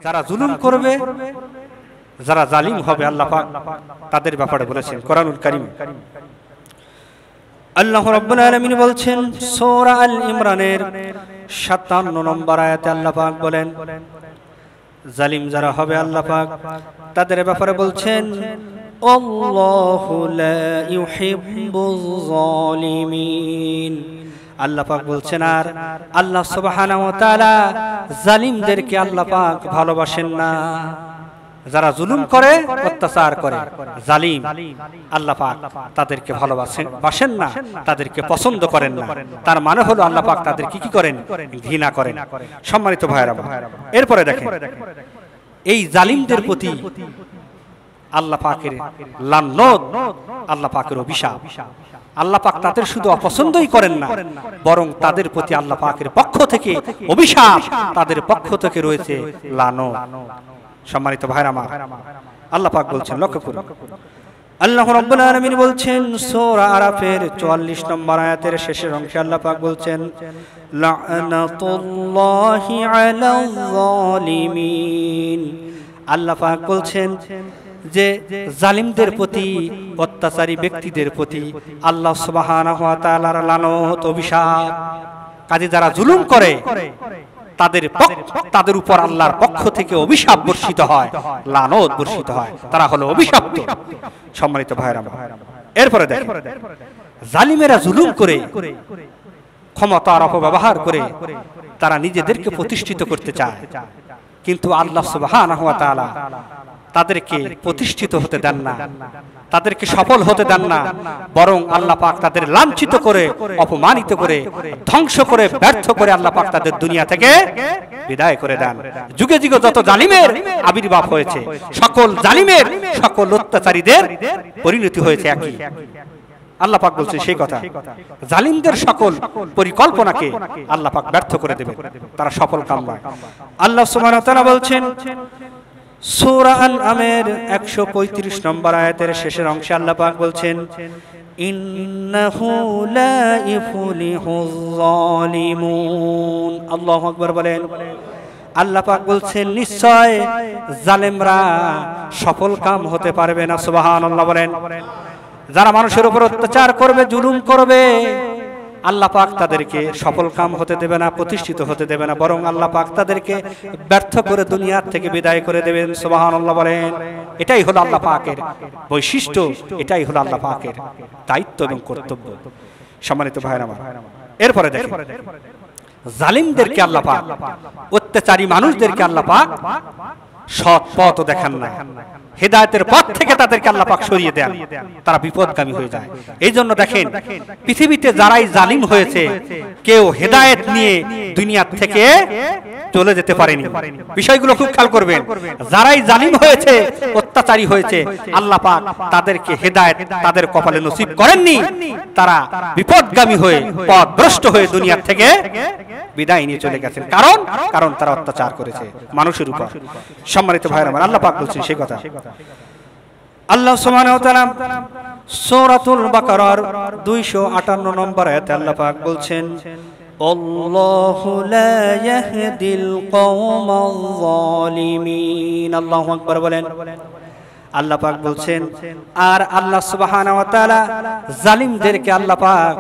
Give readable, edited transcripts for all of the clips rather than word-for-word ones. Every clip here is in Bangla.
যারা জুলুম করবে, যারা জালিম হবে, আল্লাহ পাক তাদের ব্যাপারে বলেছেন কোরআনুল কারীম। আল্লাহ রাব্বুল আলামিন বলছেন সূরা আল ইমরানের 57 নম্বর আয়াতে আল্লাহ পাক বলেন, জালিম যারা হবে আল্লাহ পাক তাদের ব্যাপারে বলছেন আল্লাহু লা ইউহিব্বুয যালিমিন। আল্লাহ পাক বলছেন আর আল্লাহ সুবহানাহু ওয়া তাআলা জালিমদেরকে আল্লাহ পাক ভালোবাসেন না। যারা জুলুম করে, অত্যাচার করে, জালিম, আল্লাহ পাক তাদেরকে ভালোবাসেন না, তাদেরকে পছন্দ করেন না। তার মানে হলো আল্লাহ পাক তাদেরকে কি করেন? ঘৃণা করেন। সম্মানিত ভাইরা, এরপরে দেখেন এই জালিমদের প্রতি আল্লাহ পাকের লানত, আল্লাহ পাকের অভিশাপ। আল্লাহ পাক তাদের শুধু অপছন্দই করেন না, বরং তাদের প্রতি আল্লাহ পাকের পক্ষ থেকে অভিশাপ, তাদের পক্ষ থেকে রয়েছে লানত। সম্মানিত ভাইরা আমার, আল্লাহ পাক বলছেন, লক্ষ্য করুন, আল্লাহ রাব্বুল আলামিন বলছেন সূরা আরাফের 44 নম্বর আয়াতের শেষের অংশে আল্লাহ পাক বলছেন লা'নাতুল্লাহি আলাল যালিমিন। আল্লাহ পাক বলছেন যে জালিমদের প্রতি, অত্যাচারী ব্যক্তিদের প্রতি আল্লাহ সুবহানাহু ওয়া তাআলার লানত, অভিশাপ। কাজে যারা জুলুম করে তাদের উপর আল্লাহর পক্ষ থেকে অভিশাপ বর্ষিত হয়, লানত বর্ষিত হয়, তারা হলো অভিশপ্ত। সম্মানিত ভাইরা, এরপরে দেখেন জালিমেরা জুলুম করে, ক্ষমতার অপব্যবহার করে তারা নিজেদেরকে প্রতিষ্ঠিত করতে চায়, কিন্তু আল্লাহ সুবহানাহু ওয়া তাআলা তাদেরকে প্রতিষ্ঠিত হতে দেন না, তাদেরকে সফল হতে দেন না, বরং আল্লাহ পাক তাদের লাঞ্ছিত করে, অপমানিত করে, ধ্বংস করে, ব্যর্থ করে আল্লাহ পাক তাদের দুনিয়া থেকে বিদায় করে দেন। যুগে যুগে যত জালিমের আবির্ভাব হয়েছে, সকল জালিমের, সকল অত্যাচারীদের পরিণতি হয়েছে একই। আল্লাহ পাক বলছে সেই কথা, জালিমদের সকল পরিকল্পনাকে আল্লাহ পাক ব্যর্থ করে দেবে, তারা সফল কাম নয়। আল্লাহ সুবহানাহু ওয়া তাআলা বলছেন সূরা আল-আমের 135 নম্বর আয়াতের শেষের অংশে আল্লাহ পাক বলছেন ইন্নাহু লা ইফলিহুয যালিমুন। আল্লাহু আকবার বলেন। আল্লাহ পাক বলছেন নিশ্চয় জালেমরা সফল কাম হতে পারবে না। সুবহানাল্লাহ বলেন। যারা মানুষের উপর অত্যাচার করবে, জুলুম করবে, আল্লাহ পাক তাদেরকে সফল কাম হতে দেবে না, প্রতিষ্ঠিত হতে দেবে না, বরং আল্লাহ পাক তাদেরকে ব্যর্থ করে দুনিয়া থেকে বিদায় করে দেবেন। সুবহানাল্লাহ বলেন। এটাই হলো আল্লাহ পাকের বৈশিষ্ট্য, এটাই হলো আল্লাহ পাকের দায়িত্ব এবং কর্তব্য। সম্মানিত ভাইরা আমার, এরপরে দেখেন জালিমদেরকে আল্লাহ পাক, অত্যাচারী মানুষদেরকে আল্লাহ পাক সৎ পথ দেখান না, হেদায়েতের পথ থেকে তাদেরকে আল্লাহ পাক সরিয়ে দেন, তারা বিপদগামী হয়ে যায়। এই জন্য দেখেন পৃথিবীতে যারাই জালিম হয়েছে, কেউ হেদায়েত নিয়ে দুনিয়া থেকে চলে যেতে পারেনি। বিষয়গুলো খুব খেয়াল করবেন। যারাই জালিম হয়েছে, অত্যাচারী হয়েছে, আল্লাহ পাক তাদেরকে হেদায়েত তাদের কপালে নসিব করেননি। তারা বিপদগামী হয়ে, পথভ্রষ্ট হয়ে দুনিয়া থেকে বিদায় নিয়ে চলে গেছেন। কারণ তারা অত্যাচার করেছে মানুষের উপর। সম্মানিত ভাইরা আমার, আল্লাহ পাক বলছেন সেই কথা। আল্লাহ সুবহানাহু ওয়া তাআলা সূরাতুল বাকারার 258 নম্বর আয়াতে আল্লাহ পাক বলছেন আল্লাহু লা ইয়াহদিল কওমাল যালিমিন। আল্লাহু আকবার বলেন। আল্লাহ পাক বলছেন আর আল্লাহ সুবহানাহু ওয়া তাআলা জালিমদেরকে আল্লাহ পাক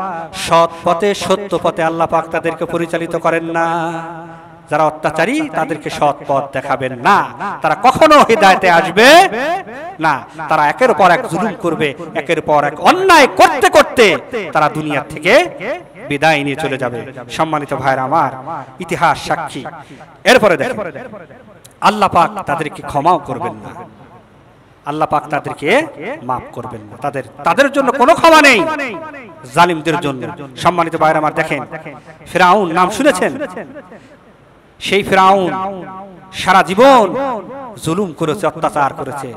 সৎ পথে, সত্য পথে আল্লাহ পাক তাদেরকে পরিচালিত করেন না। যারা অত্যাচারী তাদেরকে সৎ পথ দেখাবেন না, তারা কখনো হিদায়াতে আসবে না। তারা একের পর এক জুলুম করবে, একের পর এক অন্যায় করতে করতে তারা দুনিয়া থেকে বিদায় নিয়ে চলে যাবে। সম্মানিত ভাইরা আমার, ইতিহাস সাক্ষী। এরপরে দেখেন আল্লাহ পাক তাদেরকে ক্ষমাও করবেন না, আল্লাহ পাক তাদেরকে মাফ করবেন না। তাদের জন্য কোনো ক্ষমা নেই জালিমদের জন্য। সম্মানিত ভাইরা আমার, দেখেন ফিরআউন নাম শুনেছেন? সেই ফিরআউন সারা জীবন জুলুম করেছে, অত্যাচার করেছে,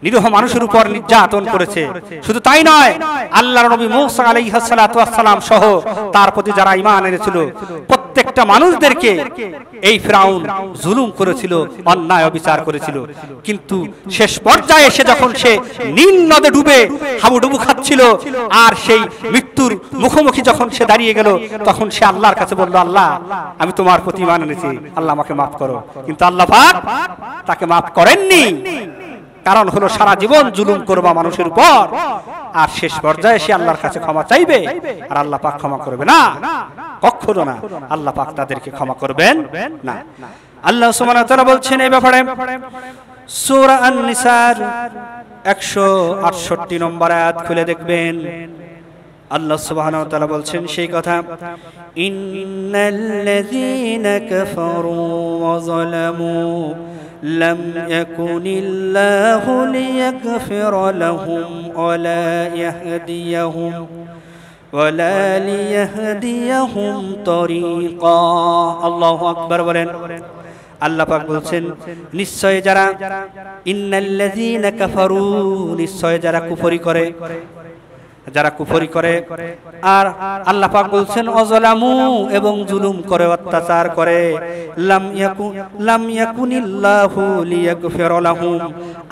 নিরীহ মানুষের উপর নির্যাতন করেছে। শুধু তাই নয়, আল্লাহর নবী মূসা আলাইহিস সালাতু ওয়াস সালাম সহ তার প্রতি যারা ঈমান এনেছিল প্রত্যেকটা মানুষদেরকে এই ফিরাউন জুলুম করেছিল, অন্যায় অবিচার করেছিল। কিন্তু শেষ পর্যায়ে এসে যখন সে নীল নদে ডুবে হাবুডুবু খাচ্ছিল আর সেই মৃত্যুর মুখোমুখি যখন সে দাঁড়িয়ে গেল, তখন সে আল্লাহর কাছে বলল, আল্লাহ আমি তোমার প্রতি ঈমান এনেছি, আল্লাহ আমাকে মাফ করো। কিন্তু আল্লাহ পাক তাকে মাফ করেননি। কারণ হলো সারা জীবন জুলুম করবা মানুষের উপর, আর শেষ পর্যায়ে সে আল্লাহর কাছে ক্ষমা চাইবে, আর আল্লাহ পাক ক্ষমা করবে না, কখনো না। আল্লাহ পাক তাদেরকে ক্ষমা করবেন না। আল্লাহ সুবহানাহু ওয়া তাআলা বলছেন এই ব্যাপারে সূরা আন-নিসার 168 নম্বর আয়াত খুলে দেখবেন। আল্লাহ সুবহানাহু ওয়া তাআলা বলছেন সেই কথা, ইন্নাল্লাযীনা কাফারু ওয়া যালামু লাম ইয়াকুনিল্লাহু লিয়াগফিরা লাহুম ওয়ালা ইয়াহদিয়াহুম তরিকা। আল্লাহু আকবার বলেন। আল্লাহ পাক বলছেন নিশ্চয় যারা, ইন্নাল্লাযীনা কাফারু, নিশ্চয় যারা কুফরি করে, যারা কুফরি করে। আর আল্লাহ পাক বলছেন অযলামু, এবং জুলুম করে, অত্যাচার করে। লাম ইয়াকুনিল্লাহু লিয়াগফিরা লাহুম,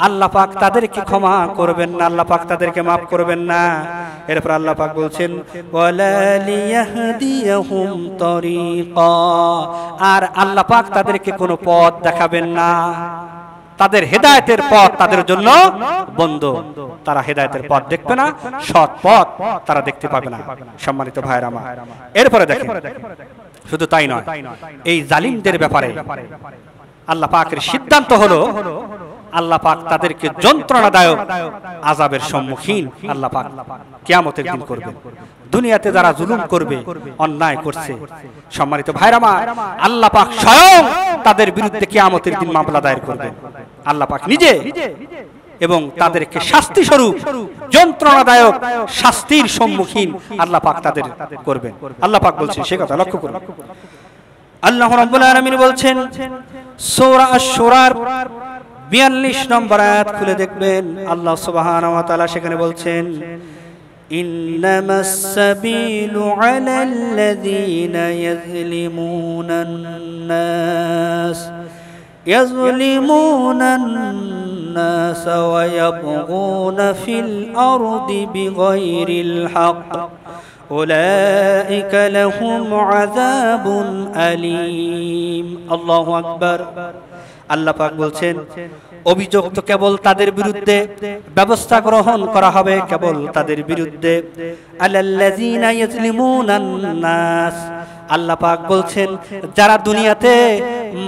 আল্লাহ পাক তাদেরকে ক্ষমা করবেন না, আল্লাহ পাক তাদেরকে মাফ করবেন না। এরপর আল্লাহ পাক বলছেন ওয়ালা লিয়াহদিয়াহুম তরিকা, আর আল্লাহ পাক তাদেরকে কোনো পথ দেখাবেন না। তাদের হেদায়েতের পথ তাদের জন্য বন্ধ, তারা হেদায়েতের পথ দেখবে না, সৎ পথ তারা দেখতে পাবে না। সম্মানিত ভাইরা আমার, এরপরে দেখেন শুধু তাই নয়, এই জালিমদের ব্যাপারে আল্লাহ পাকের সিদ্ধান্ত হলো আল্লাহ পাক তাদেরকে যন্ত্রণাদায়ক আযাবের সম্মুখীন আল্লাহ পাক কিয়ামতের দিন করবেন। দুনিয়াতে যারা জুলুম করবে, অন্যায় করছে, সম্মানিত ভাইরা আমার, আল্লাহ পাক স্বয়ং তাদের বিরুদ্ধে কিয়ামতের দিন মামলা দায়ের করবেন আল্লাহ পাক নিজে, এবং তাদেরকে শাস্তি স্বরূপ যন্ত্রণাদায়ক শাস্তির সম্মুখীন আল্লাহ পাক তাদের করবেন। আল্লাহ পাক বলছেন সে কথা লক্ষ্য করুন। আল্লাহ রাব্বুল আলামিন বলছেন সূরা আশ-শুরার 42 নম্বর আয়াত খুলে দেখবেন। আল্লাহ সুবহানাহু ওয়া তাআলা সেখানে বলছেন ইন্নামাস সাবিলু আলাল্লাযীনা ইয়াযলিমুনান নাস ওয়া ইয়াবগুনা ফিল আরদি বিগাইরিল হক উলাইকা লাহুম আযাবুন আলীম। আল্লাহু আকবার। আল্লাহ পাক বলছেন অভিযোগ তো কেবল তাদের বিরুদ্ধে ব্যবস্থা গ্রহণ করা হবে, কেবল তাদের বিরুদ্ধে। আলাল্লাযীনা ইয়াযলিমুনান নাস, আল্লাহ পাক বলছেন যারা দুনিয়াতে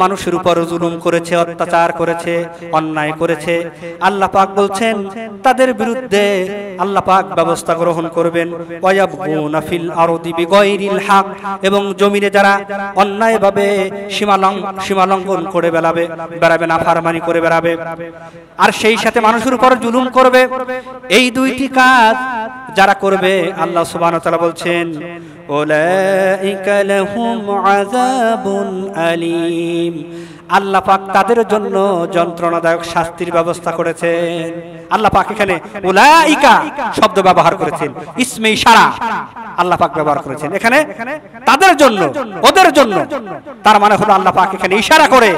মানুষের উপর জুলুম করেছে, অত্যাচার করেছে, অন্যায় করেছে, আল্লাহ পাক বলছেন তাদের বিরুদ্ধে আল্লাহ পাক ব্যবস্থা গ্রহণ করবেন। ওয়ায়াবগুনা ফিল আরদি বিগাইরিল হক, এবং জমিনে যারা অন্যায়ভাবে সীমালঙ্ঘন করে বেড়াবে, নাফরমানি করে বেড়াবে, আর সেই সাথে মানুষের উপর জুলুম করবে, এই দুইটি কাজ যারা করবে আল্লাহ সুবহানাহু ওয়া তাআলা বলছেন উলাইকা লাহুম আযাবুন আলীম, আল্লাহ পাক তাদের জন্য যন্ত্রণাদায়ক শাস্তির ব্যবস্থা করেছেন। আল্লাহ পাক এখানে উলাইকা শব্দ ব্যবহার করেছেন, ইসমে ইশারা আল্লাহ পাক ব্যবহার করেছেন এখানে তাদের জন্য, ওদের জন্য। তার মানে হলো আল্লাহ পাক এখানে ইশারা করে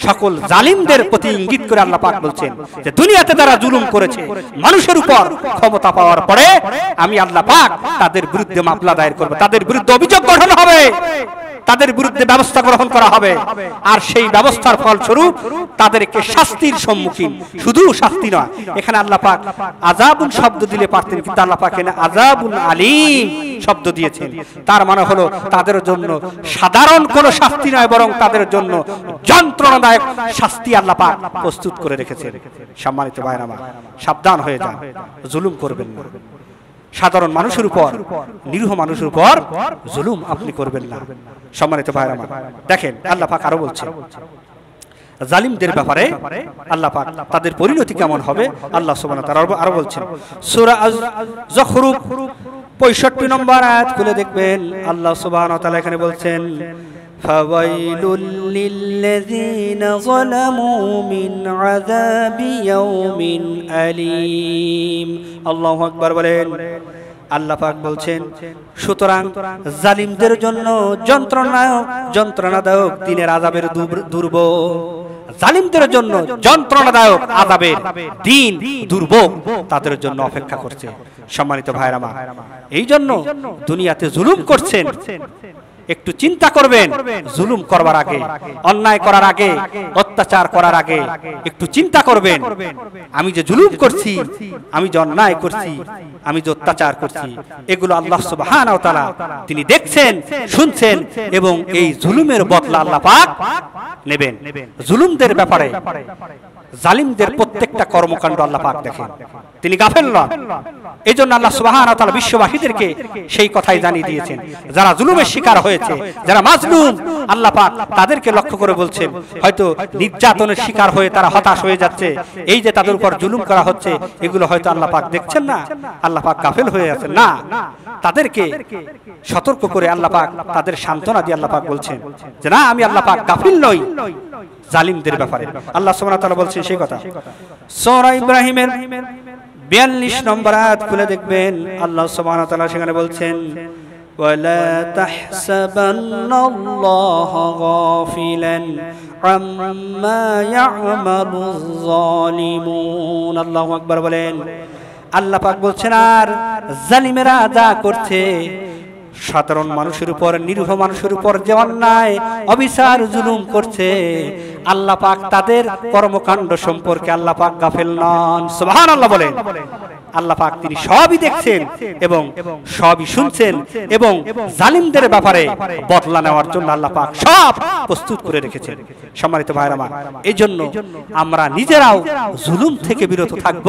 সকল জালিমদের প্রতি ইঙ্গিত করে আল্লাহ পাক বলছেন যে দুনিয়াতে যারা জুলুম করেছে মানুষের উপর, ক্ষমতা পাওয়ার পরে আমি আল্লাহ পাক তাদের বিরুদ্ধে মামলা দায়ের করব, তাদের বিরুদ্ধে অভিযোগ গঠন হবে, তাদের বিরুদ্ধে ব্যবস্থা গ্রহণ করা হবে, আর সেই ব্যবস্থার ফলস্বরূপ তাদেরকে শাস্তির সম্মুখীন, শুধু শাস্তি নয়, এখানে আল্লাহ পাক আযাবুন শব্দ দিলে পারতেন, কিন্তু আল্লাহ পাক এখানে আযাবুন আলীম শব্দ দিয়েছেন। তার মানে হলো তাদের জন্য সাধারণ কোনো শাস্তি নয়, বরং তাদের জন্য যন্ত্রণাদায়ক শাস্তি আল্লাহ পাক প্রস্তুত করে রেখেছেন। সম্মানিত ভাইরা আমার, সাবধান হয়ে যান, জুলুম করবেন না। সাধারণ মানুষের উপর, নিরীহ মানুষের উপর জুলুম আপনি করবেন না। সম্মানিত ভাইরা আমার, দেখেন আল্লাহ পাক আরো বলছেন জালিমদের ব্যাপারে, আল্লাহ পাক তাদের পরিণতি কেমন হবে আল্লাহ সুবহানাহু ওয়া তাআলা আরো বলছেন। সূরা আয-যুখরুফ 65 নম্বর আয়াত খুলে দেখবেন। আল্লাহ সুবহানাহু ওয়া তাআলা এখানে বলছেন ফাওয়াইলুল লিল্লাযীনা যালামু মিন আযাবি ইয়াউমিন আলীম। আল্লাহু আকবার বলেন। আল্লাহ পাক বলছেন, সুতরাং জালিমদের জন্য যন্ত্রণাদায়ক দিনের আযাবের দুর্ভোগ, জালিমদের জন্য যন্ত্রণাদায়ক আযাবের দিন দুর্ভোগ তাদের জন্য অপেক্ষা করছে। সম্মানিত ভাইরা আমার, এই জন্য দুনিয়াতে জুলুম করছেন, একটু চিন্তা করবেন। জুলুম করবার আগে, অন্যায় করার আগে, অত্যাচার করার আগে একটু চিন্তা করবেন, আমি যে জুলুম করছি, আমি যে অন্যায় করছি, আমি যে অত্যাচার করছি, এগুলো আল্লাহ সুবহানাহু ওয়া তাআলা তিনি দেখছেন, শুনছেন, এবং এই জুলুমের বদলা আল্লাহ পাক নেবেন। জুলুমদের ব্যাপারে, জালিমদের প্রত্যেকটা কর্মকাণ্ড আল্লাহ পাক দেখেন, তিনি গাফেল নন। এই জন্য আল্লাহ সুবহানাহু ওয়া তাআলা বিশ্ববাসীদেরকে সেই কথাই জানিয়ে দিয়েছেন, যারা জুলুমের শিকার হয়েছে, যারা মাজলুম, আল্লাহ পাক তাদেরকে লক্ষ্য করে বলছেন, হয়তো নির্যাতনের শিকার হয়ে তারা হতাশ হয়ে যাচ্ছে, এই যে তাদের উপর জুলুম করা হচ্ছে, এগুলো হয়তো আল্লাহ পাক দেখছেন না, আল্লাহ পাক গাফেল হয়ে আছেন না। তাদেরকে সতর্ক করে আল্লাহ পাক তাদের সান্ত্বনা দিয়ে আল্লাহ পাক বলছেন যে না, আমি আল্লাহ পাক গাফিল নই জালিমদের ব্যাপারে। আল্লাহ সুবহানাহু ওয়া তাআলা বলছেন সেই কথা। সূরা ইব্রাহিমের 42 নম্বর আয়াত খুলে দেখবেন, আল্লাহ সুবহানাহু ওয়া তাআলা সেখানে বলছেন, ওয়ালা তাহসাবান্নাল্লাহা গাফিলান আম্মা ইয়া'মালুয যালিমুন। আল্লাহু আকবার বলেন। আল্লাহ পাক বলছেন, আর জালিমেরা যা করছে, সাধারণ মানুষের উপর, নিরীহ মানুষের উপর যে অন্যায় অবিচার জুলুম করছে, আল্লাহ পাক তাদের কর্মকাণ্ড সম্পর্কে আল্লাহ পাক গাফেল নন। সুবহানাল্লাহ বলেন। আল্লাহ পাক তিনি সবই দেখছেন এবং সবই শুনছেন, এবং জালিমদের ব্যাপারে বদলা নেওয়ার জন্য আল্লাহ পাক সব প্রস্তুত করে রেখেছেন। সম্মানিত ভাইরা আমার, এই জন্য আমরা নিজেরাও জুলুম থেকে বিরত থাকব,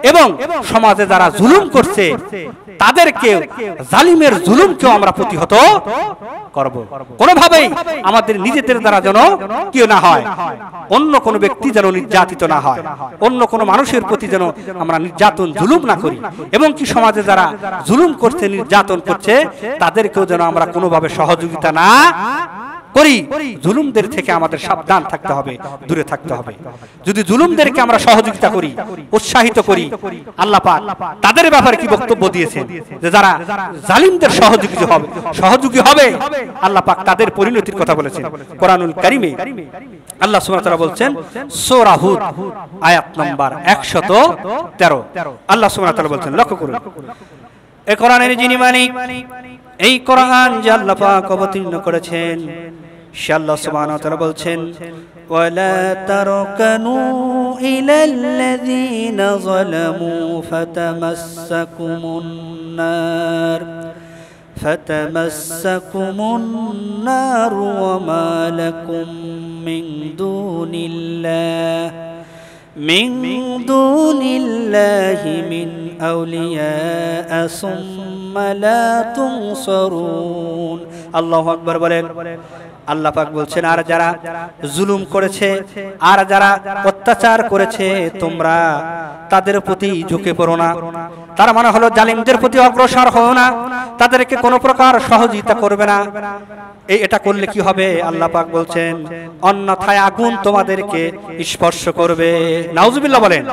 এবং সমাজে যারা জুলুম করছে তাদেরকে, জালিমের জুলুমকেও আমরা প্রতিহত করব। কোনোভাবেই আমাদের নিজেদের দ্বারা যেন কি না হয়, অন্য কোনো ব্যক্তি যেন নির্যাতিত না হয়, অন্য কোনো মানুষের প্রতি যেন আমরা নির্যাতন জুলুম না করি, এবং কি সমাজে যারা জুলুম করছে, নির্যাতন করছে, তাদেরকেও যেন আমরা কোনোভাবে সহযোগিতা না করি। জুলুমদের থেকে আমাদের সাবধান থাকতে হবে, দূরে থাকতে হবে। যদি জুলুমদেরকে আমরা সহযোগিতা করি, উৎসাহিত করি, আল্লাহ পাক তাদের ব্যাপারে কি বক্তব্য দিয়েছেন, যে যারা জালিমদের সহযোগী হবে, আল্লাহ পাক তাদের পরিণতির কথা বলেছেন কোরআনুল কারীমে। আল্লাহ সুবহানাহু ওয়া তাআলা বলছেন সূরা হুদ আয়াত নম্বর 113, আল্লাহ সুবহানাহু ওয়া তাআলা বলছেন, লক্ষ্য করুন, এই কোরআনের যিনি মালিক, এই কোরআন যে আল্লাহ পাক অবতীর্ণ করেছেন, সে আল্লাহ সুবহানাহু ওয়া তাআলা বলছেন, ওয়ালা তারকানু ইলাল্লাযীনা যালামু ফাতামাসসাকুমুন নার ওয়া মা লাকুম মিন দুনিল্লাহি মিন আউলিয়া সুম্মা লা তুনসারুন। আল্লাহু আকবার বলেন। আল্লাহ পাক বলছেন, আর যারা জুলুম করেছে, আর যারা অত্যাচার করেছে, তোমরা তাদের প্রতি ঝুঁকে পড়ো না। তার মানে হলো জালিমদের প্রতি অগ্রসর হও না, তাদেরকে কোনো প্রকার সহযোগিতা করবে না। এটা করলে কি হবে? আল্লাহ পাক বলছেন, অন্যথায় আগুন তোমাদেরকে স্পর্শ করবে। নাউজুবিল্লাহ বলেন।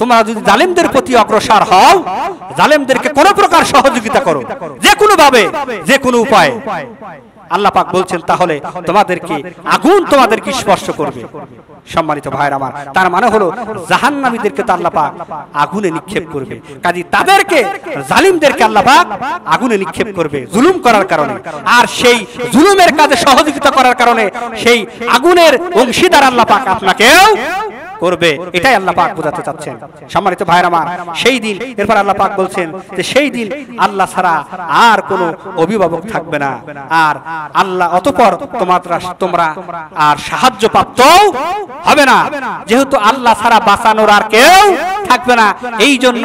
তোমরা যদি জালিমদের প্রতি অগ্রসর হও, জালিমদেরকে কোনো প্রকার সহযোগিতা করো, যে কোনো ভাবে, যে কোনো উপায়ে, আল্লাহ পাক বলছেন, তাহলে আগুন তোমাদেরকে স্পর্শ করবে। সম্মানিত ভাইরা আমার, তার মানে হলো জাহান্নামীদেরকে তো আল্লাহ পাক আগুনে নিক্ষেপ করবে। কাজী তাদেরকে, জালিমদেরকে আল্লাহ পাক আগুনে নিক্ষেপ করবে জুলুম করার কারণে, আর সেই জুলুমের কাজে সহযোগিতা করার কারণে সেই আগুনের অংশীদার আল্লাহ পাক আপনাকেও করবে। এটাই আল্লাহ পাক বোঝাতে চাচ্ছেন। সম্মানিত ভাইরা আমার, সেই দিন, এরপর আল্লাহ পাক বলছেন যে সেই দিন আল্লাহ ছাড়া আর কোনো অভিভাবক থাকবে না, আর আল্লাহ অতঃপর তোমরা আর সাহায্য প্রাপ্ত হবে না, যেহেতু আল্লাহ ছাড়া বাঁচানোর আর কেউ থাকবে না। এই জন্য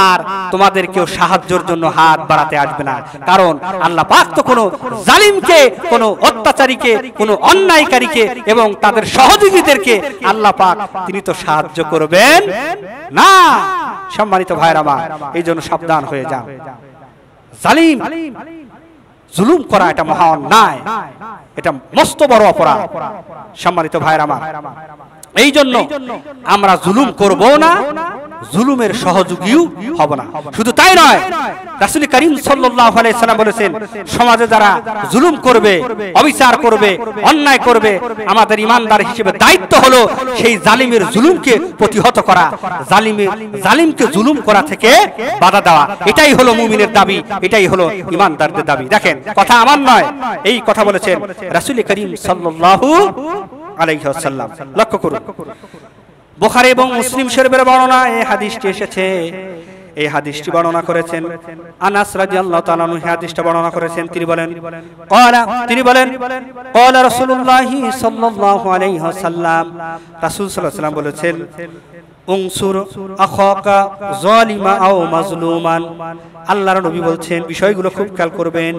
আর তোমাদের কেউ সাহায্যের জন্য হাত বাড়াতে আসবে না, কারণ আল্লাহ পাক তো কোনো জালিমকে, কোনো অত্যাচারীকে, কোনো অন্যায়কারীকে এবং তাদের সহযোগীদেরকে আল্লাহ পাক তিনি তো সাহায্য করবেন না। সম্মানিত ভাইরা আমার, এই জন্য সাবধান হয়ে যান। জালিম জুলুম করা এটা মহা অন্যায়, এটা মস্ত বড় অপরাধ। সম্মানিত ভাইরা আমার, এই জন্য আমরা জুলুম করব না, জুলুমের সহযোগীও হব না। শুধু তাই নয়, রাসূল করিম সাল্লাল্লাহু আলাইহি সাল্লাম বলেছেন, সমাজে যারা জুলুম করবে, অবিচার করবে, অন্যায় করবে, আমাদের ইমানদার হিসেবে দায়িত্ব হলো সেই জালিমের জুলুমকে প্রতিহত করা, জালিমকে জুলুম করা থেকে বাধা দেওয়া। এটাই হলো মুমিনের দাবি, এটাই হলো ইমানদারদের দাবি। দেখেন, কথা আমার নয়, এই কথা বলেছেন রাসূল করিম সাল্লাল্লাহু আলাইহি ওয়াসাল্লাম। লক্ষ্য করুন, বুখারী এবং মুসলিম শরীফের বর্ণনা এই হাদিসটি এসেছে। এই হাদিসটি বর্ণনা করেছেন আনাস রাদিয়াল্লাহু তাআলা আনহু, হাদিসটা বর্ণনা করেছেন। তিনি বলেন ক্বালা রাসূলুল্লাহি সাল্লাল্লাহু আলাইহি ওয়াসাল্লাম, রাসূল সাল্লাল্লাহু আলাইহি ওয়াসাল্লাম বলেছেন, উনসুর আখাকা যালিমা আও মাজলুমান। আল্লাহর নবী বলছেন, বিষয়গুলো খুব খেয়াল করবেন,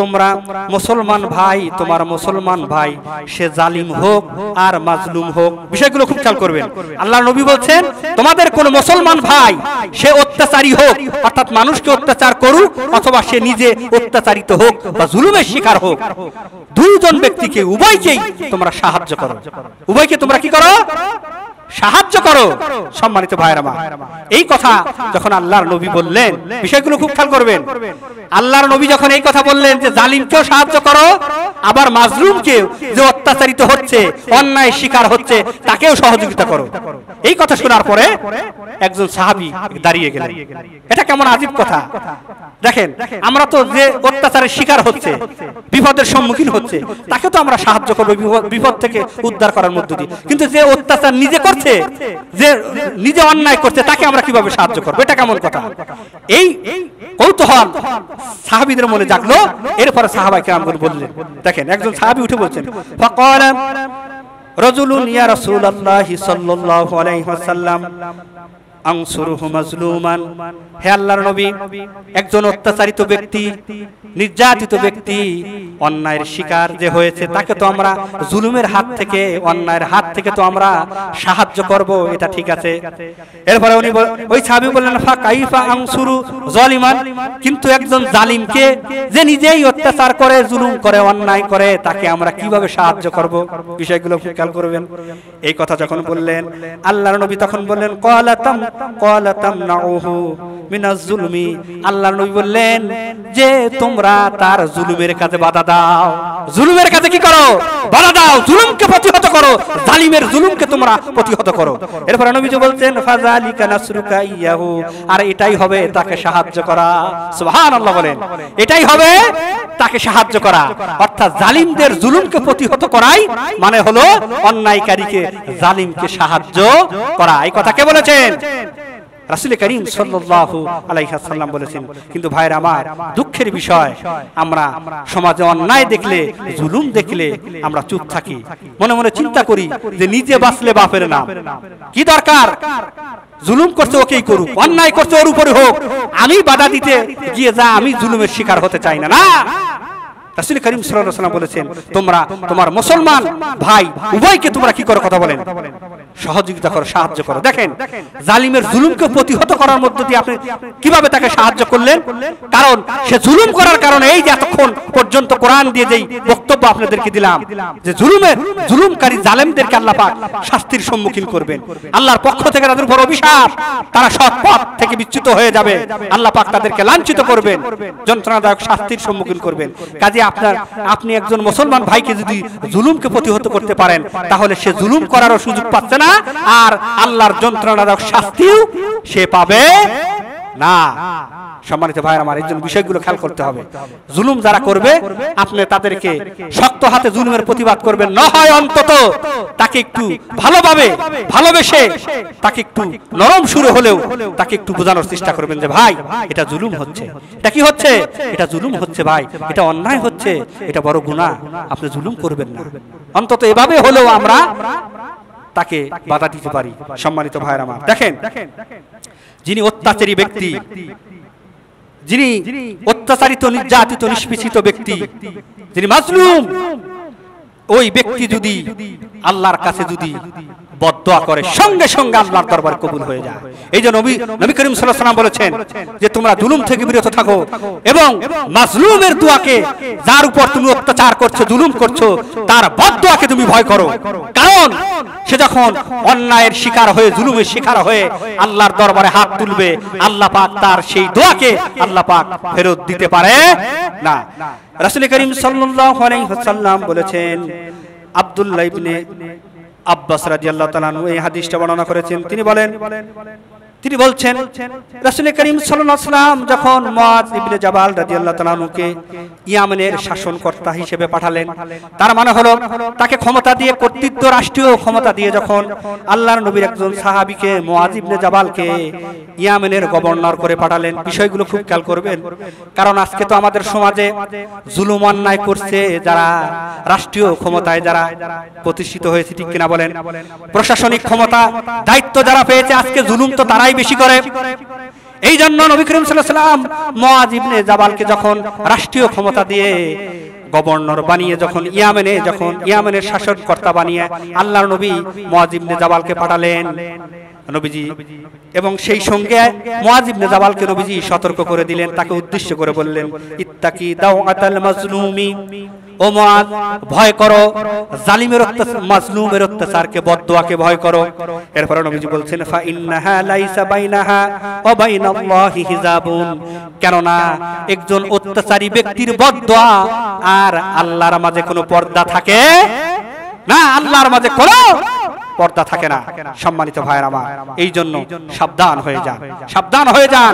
তোমরা মুসলমান ভাই, তোমার মুসলমান ভাই সে জালিম হোক আর মাজলুম হোক, বিষয়গুলো খুব খেয়াল করবেন। আল্লাহর নবী বলছেন, তোমাদের কোন মুসলমান ভাই সে অত্যাচারী হোক, অর্থাৎ মানুষকে অত্যাচার করুক, অথবা সে নিজে অত্যাচারিত হোক বা জুলুমের শিকার হোক, দুইজন ব্যক্তিকে, উভয়কেই তোমরা সাহায্য করো। উভয়কে তোমরা কি করো? সাহায্য করো। সম্মানিত ভাইরা আমার, এই কথা যখন আল্লাহর নবী বললেন, বিষয়গুলো খুব খেয়াল করবেন। আল্লাহর নবী যখন এই কথা বললেন যে জালিমকেও সাহায্য করো, আবার মাজলুমকেও, যে অত্যাচারিত হচ্ছে, অন্যায় শিকার হচ্ছে, তাকেও সহযোগিতা করো, এই কথা শোনার পরে একজন সাহাবী দাঁড়িয়ে গেলেন। এটা কেমন আজীব কথা! দেখেন, আমরা তো যে অত্যাচারের শিকার হচ্ছে, বিপদের সম্মুখীন হচ্ছে, তাকে তো আমরা সাহায্য করবো বিপদ থেকে উদ্ধার করার মধ্য দিয়ে, কিন্তু যে অত্যাচার নিজে করছে, যে নিজে অন্যায় করছে, তাকে আমরা কিভাবে সাহায্য করবো? এটা কেমন কথা! এই কৌতূহল সাহাবীদের মনে জাগলো। এরপরে সাহাবায়ে কেরামগণ বললেন, দেখেন, একজন সাহাবী উঠে বলছেন, ফাকালা রাজুলুন ইয়া রাসূলুল্লাহি সাল্লাল্লাহু আলাইহি ওয়াসাল্লাম আনসুরহু মাজলুমান। হে আল্লাহর নবী, একজন অত্যাচারিত ব্যক্তি, নির্যাতিত ব্যক্তি, অন্যায়ের শিকার যে হয়েছে, তাকে তো আমরা জুলুমের হাত থেকে, অন্যায়ের হাত থেকে তো আমরা সাহায্য করব, এটা ঠিক আছে। এরপরে উনি ওই সাহাবী বললেন, ফা কাইফা আনসুরু যালিমান, কিন্তু একজন জালিমকে, যে নিজেই অত্যাচার করে, জুলুম করে, অন্যায় করে, তাকে আমরা কিভাবে সাহায্য করব? বিষয়গুলো খেয়াল করবেন। এই কথা যখন বললেন, আল্লাহর নবী তখন বললেন, ক্বালাতাম নাউহু মিনাজ জুলমি। আল্লাহর নবী বললেন যে তোমরা তার জুলুমের কাজে বাধা দাও। জুলুমের কাজে কি করো? বাধা দাও, জুলুমকে প্রতিহত করো, জালিমের জুলুমকে তোমরা প্রতিহত করো। এরপর নবী বলছেন, ফাযালিকা নাসরুকা ইয়াহু, আর এটাই হবে তাকে সাহায্য করা। সুবহানাল্লাহ বলেন, এটাই হবে তাকে সাহায্য করা। অর্থাৎ জালিমদের জুলুমকে প্রতিহত করাই মানে হলো অন্যায়কারীকে, জালিমকে সাহায্য করা। এই কথা কে বলেছেন? রাসূল করিম সাল্লাল্লাহু আলাইহি ওয়াসাল্লাম বলেছেন। কিন্তু ভাইরা আমার, দুঃখের বিষয়, আমরা সমাজে অন্যায় দেখলে, জুলুম দেখলে আমরা চুপ থাকি, মনে মনে চিন্তা করি যে নিজে বাঁচলে বাপের নাম, কি দরকার? জুলুম করছে ওকেই করুক, অন্যায় করছে ওর উপরে হোক, আমি বাধা দিতে গিয়ে যা আমি জুলুমের শিকার হতে চাই না। না, রাসূল করিম সাল্লাল্লাহু আলাইহি ওয়াসাল্লাম বলেছেন, তোমরা তোমার মুসলমান ভাই উভয়কে তোমরা কি করো? কথা বলেন, সহযোগিতা করো, সাহায্য করো। দেখেন, জালিমের জুলুমকে প্রতিহত করার মধ্য দিয়ে আপনি কিভাবে তাকে সাহায্য করলেন? কারণ সে জুলুম করার কারণে, এই যে এতক্ষণ পর্যন্ত কোরআন দিয়ে যেই বক্তব্য আপনাদেরকে দিলাম, যে জুলুমকারী জালেমদেরকে আল্লাহ পাক শাস্তির সম্মুখীন করবেন, আল্লাহর পক্ষ থেকে তাদের উপর অভিশাপ, তারা সৎ পথ থেকে বিচ্যুত হয়ে যাবে, আল্লাহ পাক তাদেরকে লাঞ্ছিত করবেন, যন্ত্রণাদায়ক শাস্তির সম্মুখীন করবেন। কাজে আপনি একজন মুসলমান ভাইকে যদি জুলুমকে প্রতিহত করতে পারেন, তাহলে সে জুলুম করারও সুযোগ পাচ্ছে না, আর আল্লাহর যন্ত্রণাদায়ক শাস্তিও সে পাবে না। সম্মানিত ভাইরা আমার, এই জন্য বিষয়গুলো খেয়াল করতে হবে। জুলুম যারা করবে, আপনি তাদেরকে শক্ত হাতে জুলুমের প্রতিবাদ করবেন, না হয় অন্তত তাকে একটু ভালোভাবে, ভালোবেসে, তাকে একটু নরম সুরে হলেও তাকে একটু বোঝানোর চেষ্টা করবেন যে ভাই, এটা জুলুম হচ্ছে, এটা কি হচ্ছে? এটা জুলুম হচ্ছে ভাই, এটা অন্যায় হচ্ছে, এটা বড় গুনাহ, আপনি জুলুম করবেন না। অন্তত এভাবে হলেও আমরা তাকে বাধা দিতে পারি। সম্মানিত ভাইরা আমার, দেখেন, যিনি অত্যাচারী ব্যক্তি, যিনি অত্যাচারিত, নির্যাতিত, নিষ্পেষিত ব্যক্তি, যিনি মাজলুম, ওই ব্যক্তি যদি আল্লাহর কাছে যদি বদদোয়া করে সঙ্গে সঙ্গে আল্লাহর দরবার কবুল হয়ে যায়। এই যে নবী করিম সাল্লাল্লাহু আলাইহি ওয়াসাল্লাম বলেছেন যে তোমরা জুলুম থেকে বিরত থাকো এবং মাজলুমের দোয়াকে, যার উপর তুমি অত্যাচার করছো, জুলুম করছো, তার বদদোয়াকে তুমি ভয় করো। কারণ সে যখন অন্যায়ের শিকার হয়ে, জুলুমের শিকার হয়ে আল্লাহর দরবারে হাত তুলবে, আল্লাহ পাক তার সেই দোয়াকে আল্লাহ পাক ফেরত দিতে পারে না। রাসূল করিম সাল্লাল্লাহু আলাইহি ওয়াসাল্লাম বলেছেন, আব্দুল্লাহ ইবনে আব্বাস রাদিয়াল্লাহু তাআলা আনহু এই হাদিসটা বর্ণনা করেছেন। তিনি বলছেন রাসূল করিম সাল্লাল্লাহু আলাইহি ওয়াসাল্লাম যখন মুআয ইবনে জাবাল রাদিয়াল্লাহু তাআলা আনহুকে ইয়ামেনের শাসনকর্তা হিসেবে পাঠালেন, তার মানে হলো তাকে ক্ষমতা দিয়ে, কর্তৃত্ব, রাষ্ট্রীয় ক্ষমতা দিয়ে যখন আল্লাহর নবীর একজন সাহাবীকে, মুআয ইবনে জাবালকে ইয়ামেনের গভর্নর করে পাঠালেন। বিষয়গুলো খুব খেয়াল করবেন, কারণ আজকে তো আমাদের সমাজে জুলুম অন্যায় করছে যারা রাষ্ট্রীয় ক্ষমতায় যারা প্রতিষ্ঠিত হয়েছে, ঠিক কিনা বলেন? প্রশাসনিক ক্ষমতা, দায়িত্ব যারা পেয়েছে, আজকে জুলুম তো তারাই বেশি করে। এই জন্য নবী করিম সাল্লাল্লাহু আলাইহি ওয়াসাল্লাম মুআয ইবনে জাবালকে যখন রাষ্ট্রীয় ক্ষমতা দিয়ে গভর্নর বানিয়ে, যখন ইয়ামেনের শাসনকর্তা বানিয়ে আল্লাহর নবী মুআয ইবনে জাবালকে পাঠালেন নবীজি, এবং সেই সঙ্গে মুআয ইবনে জাবালকে নবীজি সতর্ক করে দিলেন, তাকে উদ্দেশ্য করে বললেন, ইত্তাকি দাওয়াতাল মাজলুমি, ও মুআয, ভয় করো জালিমের অত্যাচার, মাজলুমের অত্যাচারকে, বদদোয়াকে ভয় করো। এরপর নবীজি বলছেন, ফা ইন্নাহা লাইসা বাইনাহা ওয়া বাইনাল্লাহি হিজাবুন, কেননা একজন অত্যাচারী ব্যক্তির বদদোয়া আর আল্লাহর মাঝে কোনো পর্দা থাকে না, আল্লাহর মাঝে কোনো পর্দা থাকে না। সম্মানিত ভাইরা আমার, এই জন্য সাবধান হয়ে যান, সাবধান হয়ে যান।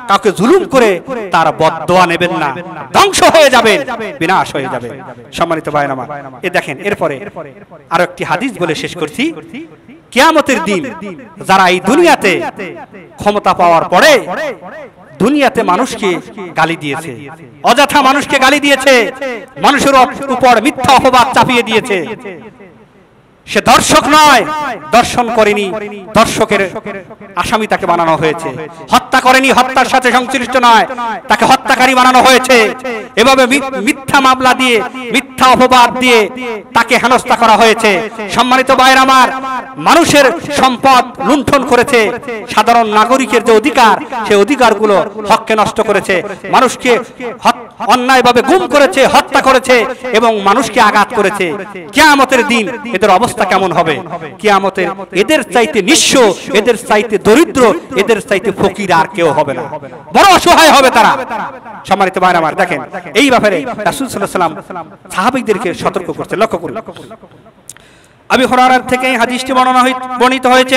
কাউকে জুলুম করে তার বদদোয়া নেবেন না, ধ্বংস হয়ে যাবেন, বিনাশ হয়ে যাবে। সম্মানিত ভাইরা আমার, এই দেখেন এরপরে আরো একটি হাদিস বলে শেষ করছি। কিয়ামতের দিন যারা এই দুনিয়াতে ক্ষমতা পাওয়ার পরে দুনিয়াতে মানুষকে গালি দিয়েছে, অযথা মানুষকে গালি দিয়েছে, মানুষের উপর মিথ্যা অপবাদ চাপিয়ে দিয়েছে, সে দর্শক নয়, দর্শন করেনি, দর্শকের আসামি তাকে বানানো হয়েছে। হত্যা করেনি, হত্যার সাথে সংশ্লিষ্ট নয়, তাকে হত্যাকারী বানানো হয়েছে। এভাবে মিথ্যা মামলা দিয়ে, মিথ্যা অপবাদ দিয়ে তাকে হেনস্থা করা হয়েছে। সম্মানিত ভাইরা আমার, মানুষের সম্পদ লুণ্ঠন করেছে, সাধারণ নাগরিকের যে অধিকার, সেই অধিকারগুলো হককে নষ্ট করেছে, মানুষকে অন্যায়ভাবে গুম করেছে, হত্যা করেছে এবং মানুষকে আঘাত করেছে। কিয়ামতের দিন এদের অবস্থা কেমন হবে? কিয়ামতের এদের চাইতে নিঃস্ব, এদের চাইতে দরিদ্র, এদের চাইতে ফকির আর কেউ হবে না, বড় অসহায় হবে তারা। সম্মানিত ভাইরা আমার, দেখেন এই ব্যাপারে রাসূল সাল্লাল্লাহু আলাইহি ওয়াসাল্লাম সাহাবীদেরকে সতর্ক করতে, লক্ষ্য করুন। আবু হুরায়রা থেকে এই হাদিসটি বর্ণিত হয়েছে।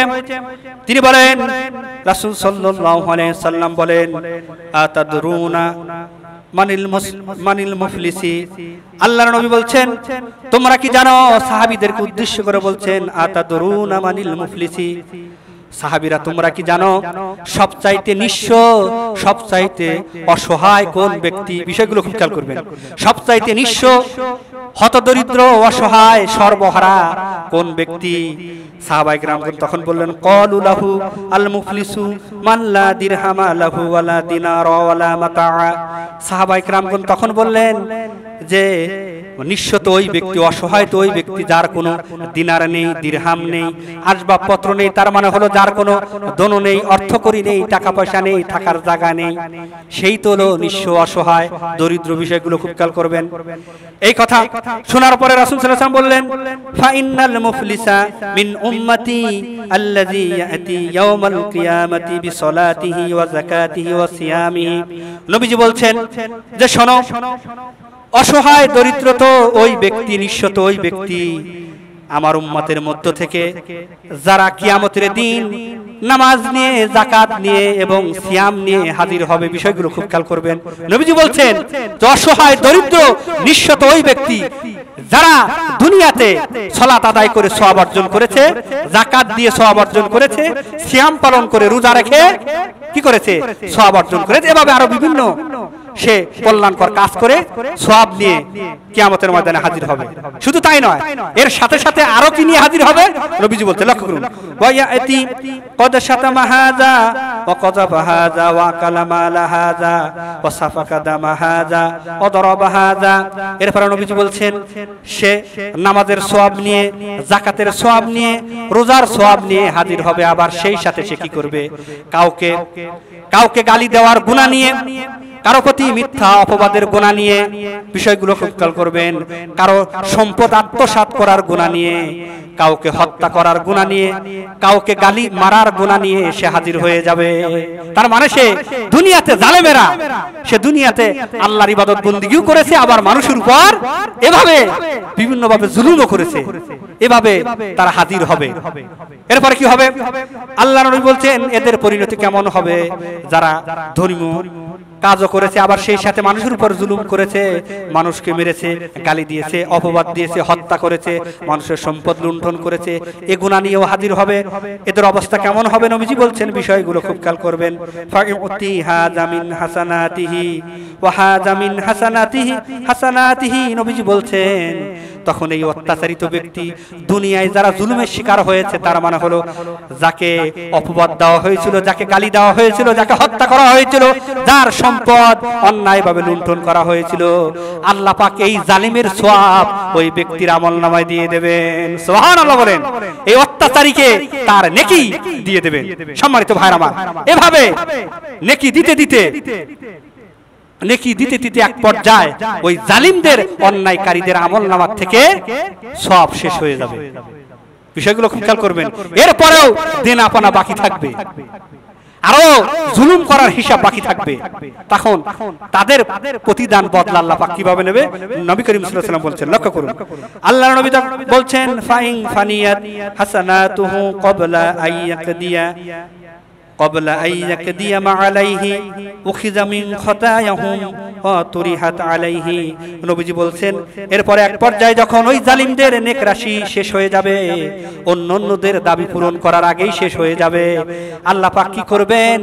তিনি বলেন, রাসূল সাল্লাল্লাহু আলাইহি ওয়াসাল্লাম বলেন, আতাদরুনা মানিল মুফলিসি, আল্লাহর নবী বলছেন, তোমরা কি জানো? সাহাবীদেরকে উদ্দেশ্য করে বলছেন, আতাদরুনা মানিল মুফলিসি, সাহাবীরা তোমরা কি জানো সবচাইতে নিঃস্ব, সবচাইতে অসহায় কোন ব্যক্তি? বিষয়গুলো খুব খেয়াল করবেন। সবচাইতে নিঃস্ব, হতদরিদ্র, অসহায়, সর্বহারা কোন ব্যক্তি? সাহাবায়ে কেরামগণ তখন বললেন, ক্বালু লাহু আল মুফলিসু মান লা দিরহামা লাহু ওয়ালা দিনারা ওয়ালা মাতা। সাহাবায়ে কেরামগণ তখন বললেন যে নিঃস্ব তো ওই ব্যক্তি, অসহায় তো ওই ব্যক্তি যার কোনো দিনার নেই, দিরহাম নেই, আসবাবপত্র নেই, তার মানে হলো যার কোনো ধন নেই, অর্থকড়ি নেই, টাকা পয়সা নেই, থাকার জায়গা নেই, সেই তো হলো নিঃস্ব, অসহায়, দরিদ্র। বিষয়গুলো খুব খেয়াল করবেন। এই কথা শোনার পরে রাসূল সাল্লাল্লাহু আলাইহি ওয়াসাল্লাম বললেন, ফা ইন্নাল মুফলিসা মিন উম্মতি আল্লাযী ইয়াতি ইয়াউমাল কিয়ামাতি বিসলাতিহি ওয়া যাকাতিহি ওয়া সিয়ামিহি। নবীজি বলছেন যে শোনো, অসহায়, দরিদ্র তো ওই ব্যক্তি, নিঃস্ব তো ওই ব্যক্তি আমার উম্মতের মধ্য থেকে যারা কিয়ামতের দিন নামাজ নিয়ে, যাকাত নিয়ে এবং সিয়াম নিয়ে হাজির হবে। বিষয়গুলো খুব খেয়াল করবেন। নবীজি বলছেন যে অসহায়, দরিদ্র, নিঃস্ব তো ওই ব্যক্তি যারা দুনিয়াতে সালাত আদায় করে সওয়াব অর্জন করেছে, যাকাত দিয়ে সওয়াব অর্জন করেছে, সিয়াম পালন করে, রোজা রেখে কি করেছে? সওয়াব অর্জন করেছে। এভাবে আরো বিভিন্ন সে কল্যাণকর কাজ করে সওয়াব নিয়ে কিয়ামতের ময়দানে হাজির হবে। শুধু তাই নয়, এর সাথে সাথে আরো কি নিয়ে হাজির হবে নবীজি বলতে, লক্ষ্য করুন, ওয়ায়াতি কদ শাতামা হাযা ওয়া কাযাবা হাযা ওয়া কালামা আলা হাযা ওয়া সাফাকা দামা হাযা ওয়া দারাবা হাযা। এরপর নবীজি বলছেন সে নামাজের সওয়াব নিয়ে, যাকাতের সওয়াব নিয়ে, রোজার সওয়াব নিয়ে হাজির হবে। আবার সেই সাথে সে কি করবে, কাউকে গালি দেওয়ার গুনাহ নিয়ে, কারো প্রতি মিথ্যা অপবাদের গুনাহ নিয়ে, বিষয়গুলো খুব খেয়াল করবেন, কারো সম্পদ আত্মসাৎ করার গুনাহ নিয়ে, কাউকে হত্যা করার গুনাহ নিয়ে, কাউকে গালি মারার গুনাহ নিয়ে সে হাজির হয়ে যাবে। তার মানে সে দুনিয়াতে জালেমেরা, সে দুনিয়াতে আল্লাহর ইবাদত বন্দেগীও করেছে, আবার মানুষের উপর এভাবে বিভিন্ন ভাবে জুলুমও করেছে, এভাবে তারা হাজির হবে। এরপরে কি হবে, আল্লাহর নবী বলছেন এদের পরিণতি কেমন হবে, যারা ধর্মীয় কাজও করেছে, আবার সেই সাথে মানুষের উপর জুলুম করেছে, মানুষকে মেরেছে, গালি দিয়েছে, অপবাদ দিয়েছে, হত্যা করেছে, মানুষের সম্পদ লুণ্ঠন করেছে, এ গুনাহ নিয়েও হাজির হবে। এদের অবস্থা কেমন হবে নবীজি বলছেন, বিষয়গুলো খুব খেয়াল করবেন। ফায়ুতি হাযা মিন হাসানাতিহি ওয়া হাযা মিন হাসানাতিহি, নবীজি বলছেন তখন এই অত্যাচারিত ব্যক্তি, দুনিয়ায় যারা জুলুমের শিকার হয়েছে, তার মানে হলো যাকে অপবাদ দেওয়া হয়েছিল, যাকে গালি দেওয়া হয়েছিল, যাকে হত্যা করা হয়েছিল, যার সম্পদ অন্যায়ভাবে লুণ্ঠন করা হয়েছিল, আল্লাহ পাক এই জালিমের সওয়াব ওই ব্যক্তির আমলনামায় দিয়ে দেবেন। সুবহানাল্লাহ বলেন। এই অত্যাচারীকে তার নেকি দিয়ে দেবেন। সম্মানিত ভাইরা আমার, এভাবে নেকি দিতে দিতে এক পর্যায়ে ওই জালিমদের, অন্যায়কারীদের আমলনামা থেকে সওয়াব শেষ হয়ে যাবে। বিষয়গুলো খুব খেয়াল করবেন। এরপরেও দেনাপানা বাকি থাকবে, আরো জুলুম করার হিসাব বাকি থাকবে। তখন তাদের প্রতিদান বদলা আল্লাহ পাক কিভাবে নেবে, নবী করিম সাল্লাল্লাহু আলাইহি ওয়াসাল্লাম বলছেন, লক্ষ্য করুন, আল্লাহর নবী বলছেন ফাইন ফানিয়াত হাসানাতুহু ক্বাবলা আইয়াকদিয়া মা আলাইহি উখিযা মিন খাতায়াহুম ওয়া তুরিহাত আলাইহি। নবীজি বলছেন এরপরে এক পর্যায়ে যখন ওই জালিমদের নেক রাশি শেষ হয়ে যাবে, অন্যদের দাবি পূরণ করার আগেই শেষ হয়ে যাবে, আল্লাহ পাক কি করবেন,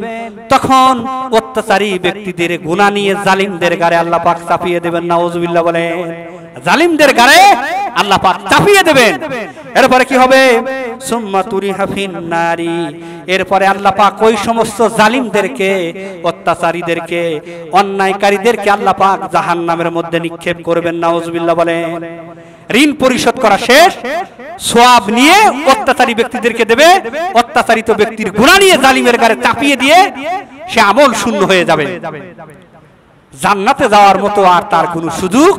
তখন অত্যাচারী ব্যক্তিদের গুনাহ নিয়ে জালিমদের গায়ে আল্লাহ পাক চাপিয়ে দেবেন। নাউজুবিল্লাহ বলেন। জালিমদের গায়ে আল্লাহ পাক চাপিয়ে দেবেন। এরপরে কি হবে, সুম্মা তুরিহা ফিন নারি, এরপরে আল্লাহ পাক ওই সমস্ত জালিমদেরকে, অত্যাচারীদেরকে, অন্যায়কারীদেরকে আল্লাহ পাক জাহান্নামের মধ্যে নিক্ষেপ করবেন। নাউজুবিল্লাহ বলেন। ঋণ পরিশোধ করা শেষ, সওয়াব নিয়ে অত্যাচারী ব্যক্তিদেরকে দেবে, অত্যাচারিত ব্যক্তির গুনাহ নিয়ে জালিমের গায়ে চাপিয়ে দিয়ে সে আমল শূন্য হয়ে যাবে। জান্নাতে যাওয়ার মতো আর তার কোনো সুযোগ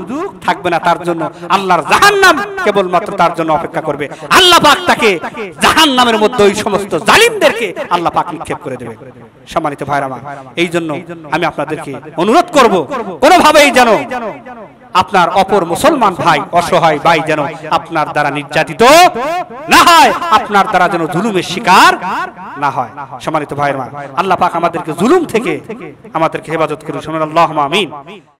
থাকবে না। তার জন্য আল্লাহর জাহান্নাম কেবলমাত্র তার জন্য অপেক্ষা করবে। আল্লাহ পাক তাকে জাহান্নামের মধ্যে ওই সমস্ত জালিমদেরকে আল্লাহ পাক নিক্ষেপ করে দেবে। সম্মানিত ভাইরা আমার, এই জন্য আমি আপনাদেরকে অনুরোধ করব, কোনোভাবেই যেন আপনার অপর মুসলমান ভাই, অসহায় ভাই যেন আপনার দ্বারা নির্যাতিত না হয়, আপনার দ্বারা যেন জুলুমের শিকার না হয়। সম্মানিত ভাইরা আমার, আল্লাহ পাক আমাদেরকে জুলুম থেকে আমাদেরকে হেফাজত করুন। আল্লাহুম্মা আমিন।